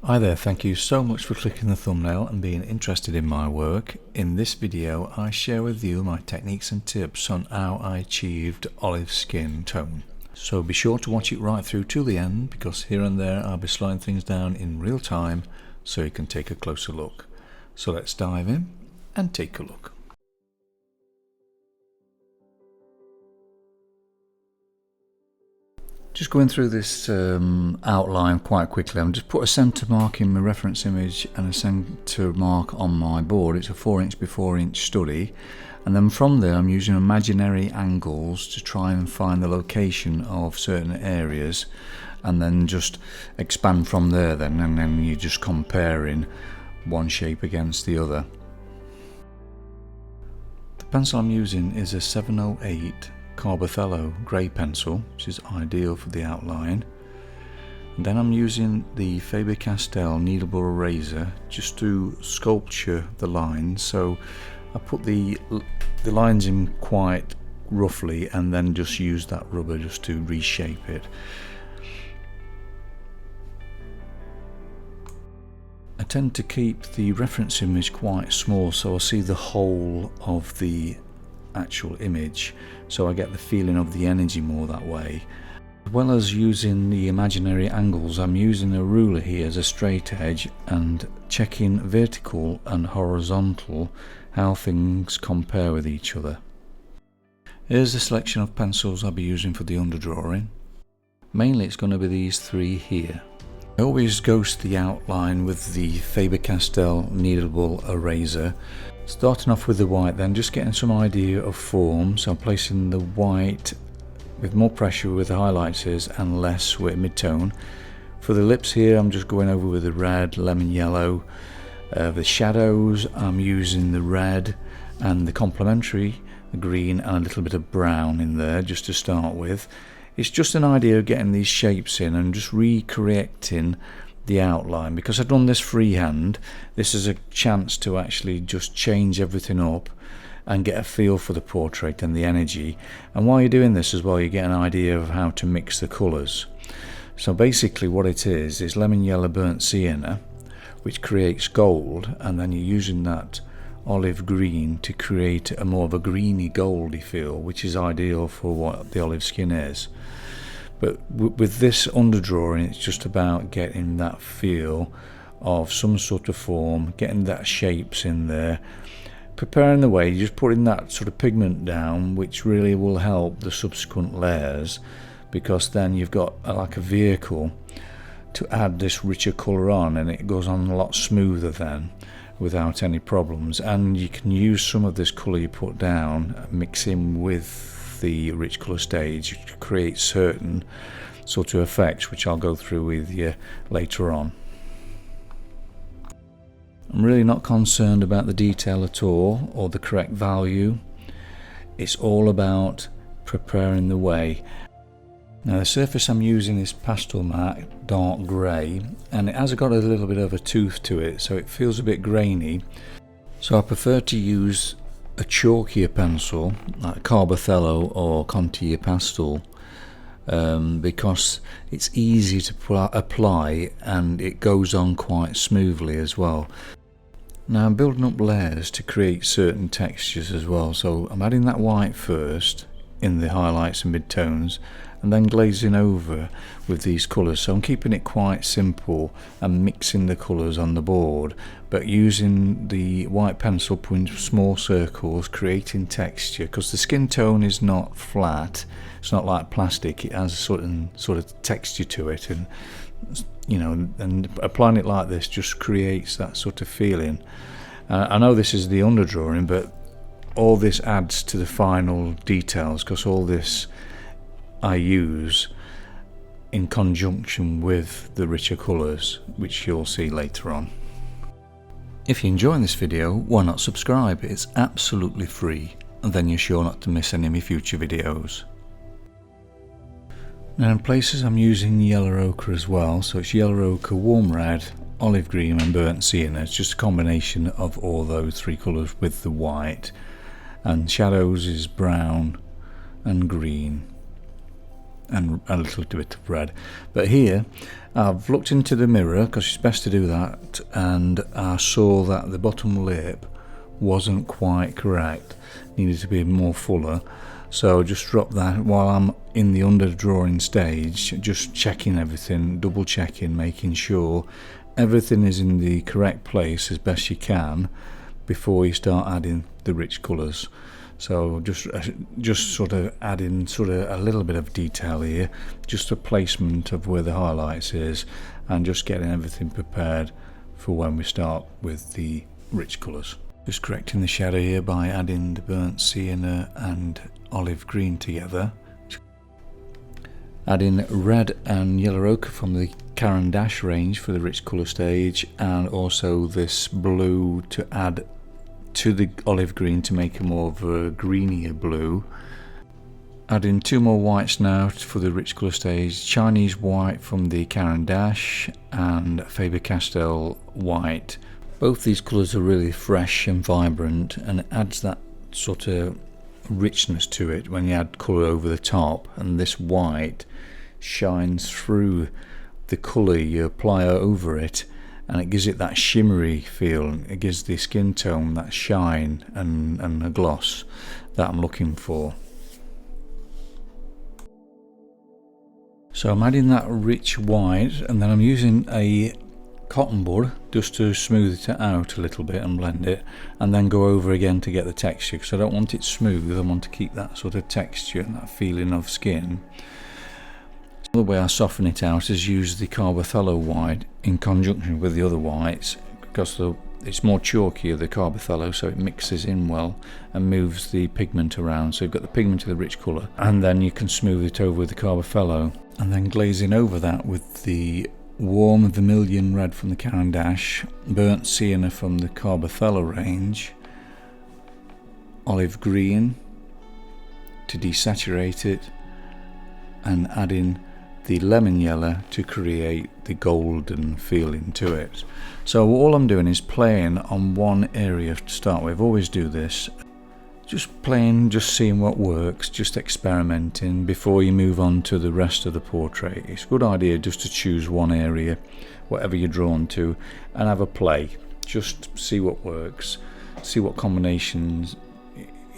Hi there, thank you so much for clicking the thumbnail and being interested in my work. In this video I share with you my techniques and tips on how I achieved olive skin tone. So be sure to watch it right through to the end, because here and there I'll be slowing things down in real time so you can take a closer look. So let's dive in and take a look. Just going through this outline quite quickly. I'm just put a centre mark in my reference image and a centre mark on my board. It's a 4" by 4" study, and then from there I'm using imaginary angles to try and find the location of certain areas, and then just expand from there then, and then you're just comparing one shape against the other. The pencil I'm using is a 708 Carbothello grey pencil, which is ideal for the outline. And then I'm using the Faber-Castell kneadable eraser just to sculpture the lines. So I put the lines in quite roughly and then just use that rubber just to reshape it. I tend to keep the reference image quite small so I see the whole of the actual image, so I get the feeling of the energy more that way. As well as using the imaginary angles, I'm using a ruler here as a straight edge and checking vertical and horizontal how things compare with each other. Here's a selection of pencils I'll be using for the underdrawing. Mainly it's going to be these three here. I always ghost the outline with the Faber-Castell kneadable eraser. Starting off with the white, then just getting some idea of form. So I'm placing the white with more pressure with the highlighters and less with mid-tone. For the lips here I'm just going over with the red, lemon yellow. The shadows I'm using the red and the complementary, the green, and a little bit of brown in there just to start with. It's just an idea of getting these shapes in and just recreating the outline. Because I've done this freehand, this is a chance to actually just change everything up and get a feel for the portrait and the energy. And while you're doing this as well, you get an idea of how to mix the colours. So basically what it is lemon yellow burnt sienna, which creates gold, and then you're using that olive green to create a more of a greeny goldy feel, which is ideal for what the olive skin is. But with this underdrawing, it's just about getting that feel of some sort of form, getting that shapes in there, preparing the way, just putting that sort of pigment down, which really will help the subsequent layers, because then you've got like a vehicle to add this richer colour on, and it goes on a lot smoother then without any problems. And you can use some of this colour you put down, mix in with the rich colour stage to create certain sort of effects, which I'll go through with you later on. I'm really not concerned about the detail at all or the correct value. It's all about preparing the way. Now the surface I'm using is pastel matte dark grey, and it has got a little bit of a tooth to it, so it feels a bit grainy. So I prefer to use a chalkier pencil like Carbothello or Conti Pastel, because it's easy to apply and it goes on quite smoothly as well. Now I'm building up layers to create certain textures as well, so I'm adding that white first in the highlights and mid-tones, and then glazing over with these colours. So I'm keeping it quite simple and mixing the colours on the board, but using the white pencil, putting small circles, creating texture, because the skin tone is not flat, it's not like plastic, it has a certain sort of texture to it, and you know, and applying it like this just creates that sort of feeling. I know this is the underdrawing, but all this adds to the final details, because all this I use in conjunction with the richer colours, which you'll see later on. If you're enjoying this video, why not subscribe? It's absolutely free, and then you're sure not to miss any of my future videos. Now in places I'm using yellow ochre as well, so it's yellow ochre, warm red, olive green and burnt sienna. It's just a combination of all those three colours with the white, and shadows is brown and green. and a little bit of red. But here I've looked into the mirror, because it's best to do that, and I saw that the bottom lip wasn't quite correct, needed to be more fuller. So just drop that while I'm in the under drawing stage, just checking everything, double checking, making sure everything is in the correct place as best you can before you start adding the rich colours. So just sort of adding sort of a little bit of detail here, just a placement of where the highlights is, and just getting everything prepared for when we start with the rich colours. Just correcting the shadow here by adding the burnt sienna and olive green together. Adding red and yellow ochre from the Caran d'Ache range for the rich colour stage, and also this blue to add to the olive green to make it more of a greenier blue. Adding 2 more whites now for the rich colour stage, Chinese white from the Caran d'Ache and Faber-Castell white. Both these colours are really fresh and vibrant, and it adds that sort of richness to it when you add colour over the top, and this white shines through the colour you apply over it, and it gives it that shimmery feel. It gives the skin tone that shine and a gloss that I'm looking for. So I'm adding that rich white, and then I'm using a cotton bud just to smooth it out a little bit and blend it, and then go over again to get the texture, because I don't want it smooth, I want to keep that sort of texture and that feeling of skin. The way I soften it out is use the Carbothello white in conjunction with the other whites, because it's more chalkier, the Carbothello, so it mixes in well and moves the pigment around. So you've got the pigment of the rich colour, and then you can smooth it over with the Carbothello, and then glazing over that with the warm vermilion red from the Caran d'Ache, burnt sienna from the Carbothello range, olive green to desaturate it, and adding the lemon yellow to create the golden feeling to it. So all I'm doing is playing on one area to start with. Always do this, just playing, just seeing what works, just experimenting before you move on to the rest of the portrait. It's a good idea just to choose one area, whatever you're drawn to, and have a play. Just see what works, see what combinations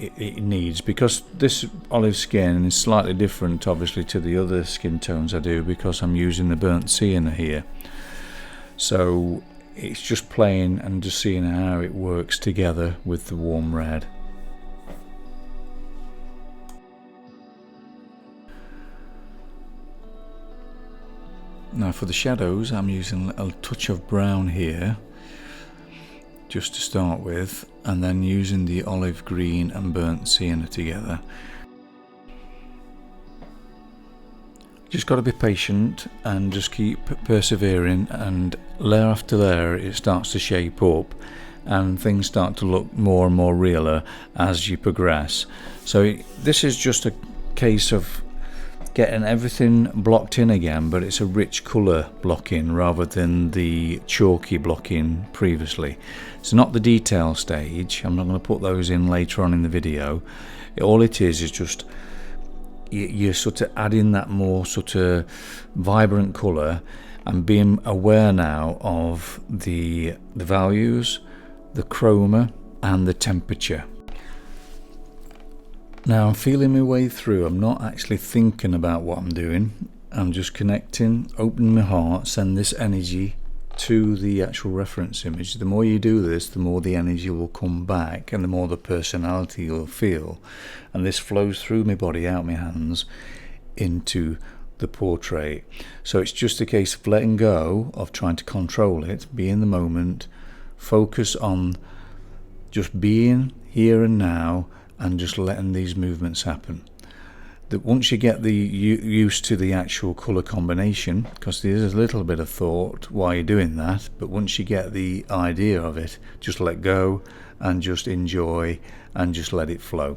it needs, because this olive skin is slightly different obviously to the other skin tones I do, because I'm using the burnt sienna here. So it's just playing and just seeing how it works together with the warm red. Now for the shadows, I'm using a touch of brown here just to start with, and then using the olive green and burnt sienna together. Just got to be patient and just keep persevering, and layer after layer it starts to shape up and things start to look more and more realer as you progress. So this is just a case of getting everything blocked in again, but it's a rich colour blocking rather than the chalky blocking previously. It's not the detail stage, I'm not going to put those in later on in the video. All it is just you're sort of adding that more sort of vibrant colour and being aware now of the values, the chroma and the temperature. Now I'm feeling my way through, I'm not actually thinking about what I'm doing, I'm just connecting, opening my heart, send this energy to the actual reference image. The more you do this, the more the energy will come back and the more the personality you'll feel, and this flows through my body, out my hands, into the portrait. So it's just a case of letting go of trying to control it, be in the moment, focus on just being here and now, and just letting these movements happen. That once you get the used to the actual colour combination, because there's a little bit of thought while you're doing that, but once you get the idea of it, just let go and just enjoy and just let it flow.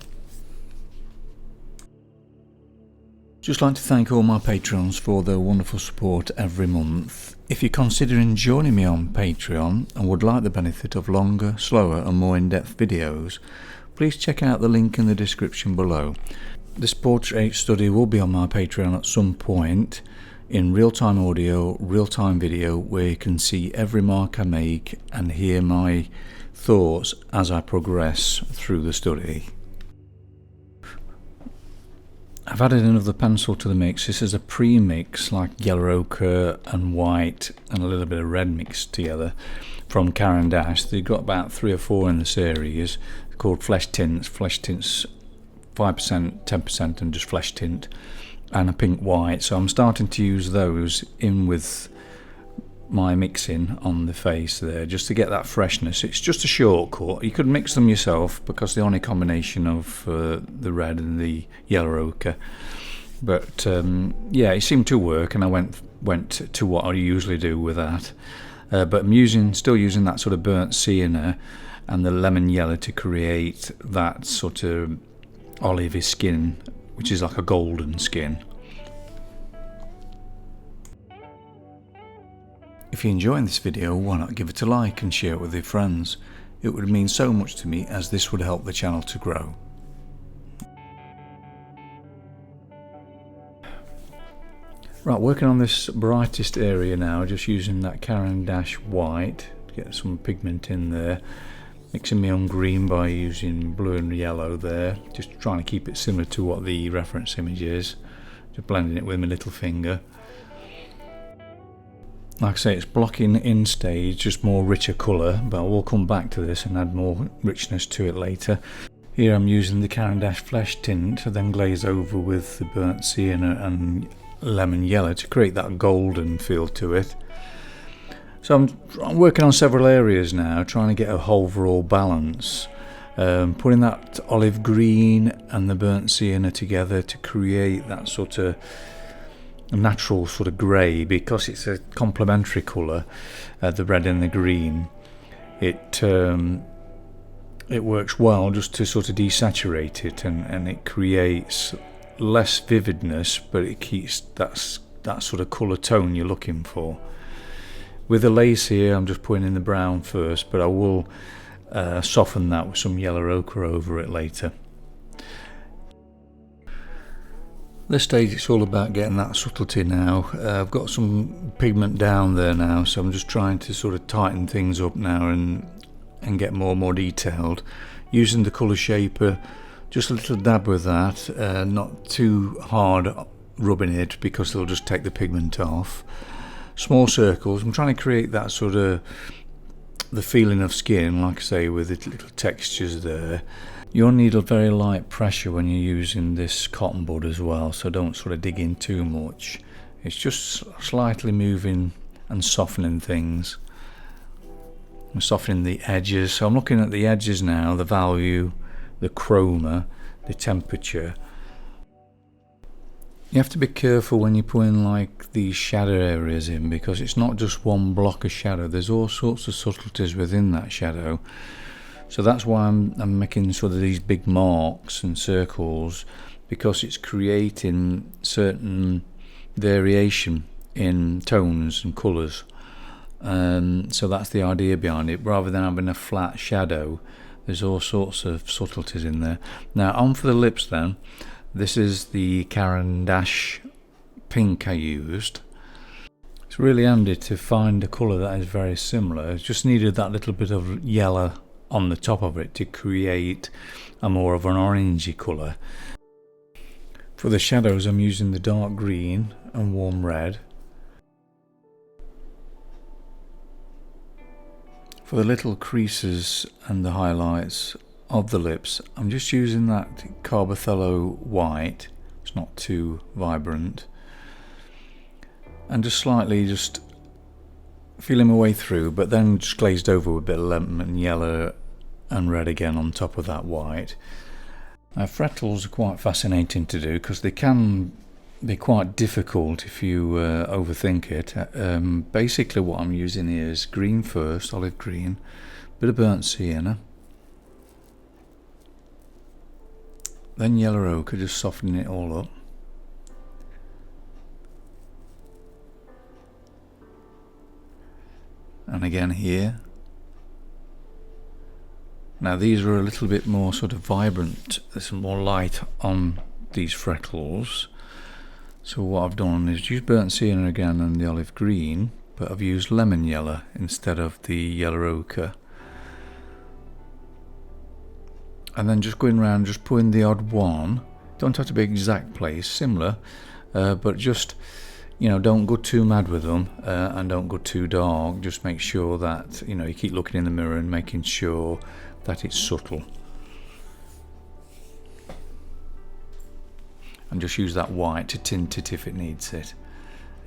Just like to thank all my patrons for their wonderful support every month. If you're considering joining me on Patreon and would like the benefit of longer, slower and more in-depth videos, please check out the link in the description below. This portrait study will be on my Patreon at some point, in real-time audio, real-time video, where you can see every mark I make and hear my thoughts as I progress through the study. I've added another pencil to the mix. This is a pre-mix, like yellow ochre and white and a little bit of red mixed together, from Caran d'Ache. They've got about 3 or 4 in the series. They're called Flesh Tints. Flesh Tints 5%, 10% and just Flesh Tint, and a pink white. So I'm starting to use those in with my mixing on the face there, just to get that freshness. It's just a shortcut. You could mix them yourself because they're only a combination of the red and the yellow ochre. But yeah, it seemed to work, and I went to what I usually do with that. But I'm still using that sort of burnt sienna and the lemon yellow to create that sort of olivey skin, which is like a golden skin. If you're enjoying this video, why not give it a like and share it with your friends? It would mean so much to me, as this would help the channel to grow. Right, working on this brightest area now, just using that Caran d'Ache white to get some pigment in there. Mixing my own green by using blue and yellow there, just trying to keep it similar to what the reference image is. Just blending it with my little finger. Like I say, it's blocking in stage, just more richer colour, but I will come back to this and add more richness to it later. Here I'm using the Caran d'Ache Flesh Tint, then glaze over with the burnt sienna and lemon yellow to create that golden feel to it. So I'm working on several areas now, trying to get a overall balance. Putting that olive green and the burnt sienna together to create that sort of natural sort of grey, because it's a complementary colour, the red and the green. It works well just to sort of desaturate it, and it creates less vividness, but it keeps that sort of colour tone you're looking for. With the lace here, I'm just putting in the brown first, but I will soften that with some yellow ochre over it later. This stage, it's all about getting that subtlety now. I've got some pigment down there now, so I'm just trying to sort of tighten things up now and get more and more detailed. Using the colour shaper, just a little dab with that, not too hard rubbing it because it'll just take the pigment off. Small circles. I'm trying to create that sort of the feeling of skin, like I say, with the little textures there. You'll need a very light pressure when you're using this cotton bud as well, so don't sort of dig in too much. It's just slightly moving and softening things. I'm softening the edges, so I'm looking at the edges now, the value, the chroma, the temperature. You have to be careful when you put in like these shadow areas in, because it's not just one block of shadow, there's all sorts of subtleties within that shadow. So that's why I'm making sort of these big marks and circles, because it's creating certain variation in tones and colours. So that's the idea behind it. Rather than having a flat shadow, there's all sorts of subtleties in there. Now on for the lips then. This is the Caran d'Ache pink I used. It's really handy to find a colour that is very similar. It just needed that little bit of yellow on the top of it to create a more of an orangey colour. For the shadows, I'm using the dark green and warm red. For the little creases and the highlights of the lips, I'm just using that Carbothello white. It's not too vibrant, and just slightly just feeling my way through, but then just glazed over with a bit of lemon yellow and red again on top of that white. Freckles are quite fascinating to do because they can be quite difficult if you overthink it. Basically what I'm using here is green first, olive green, bit of burnt sienna, then yellow ochre, just softening it all up. And again here. Now these are a little bit more sort of vibrant, there's some more light on these freckles. So what I've done is use burnt sienna again and the olive green, but I've used lemon yellow instead of the yellow ochre. And then just going around, just putting the odd one. Don't have to be exact place, similar, but just, you know, don't go too mad with them, and don't go too dark. Just make sure that, you know, you keep looking in the mirror and making sure that it's subtle. And just use that white to tint it if it needs it.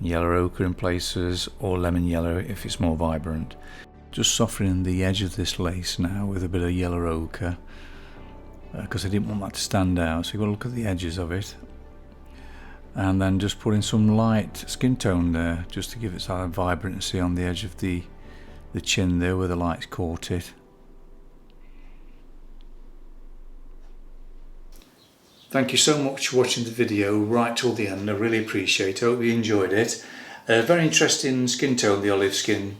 Yellow ochre in places, or lemon yellow if it's more vibrant. Just softening the edge of this lace now with a bit of yellow ochre, because I didn't want that to stand out. So you've got to look at the edges of it. And then just putting some light skin tone there, just to give it some vibrancy on the edge of the chin there where the light's caught it. Thank you so much for watching the video right till the end. I really appreciate it. I hope you enjoyed it. Very interesting skin tone the olive skin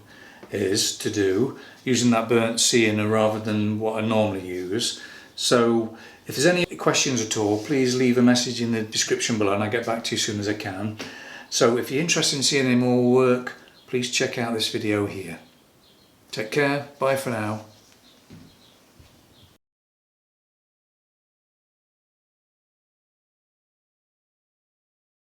is to do, using that burnt sienna rather than what I normally use. So if there's any questions at all, please leave a message in the description below and I'll get back to you as soon as I can. So if you're interested in seeing any more work, please check out this video here. Take care, bye for now.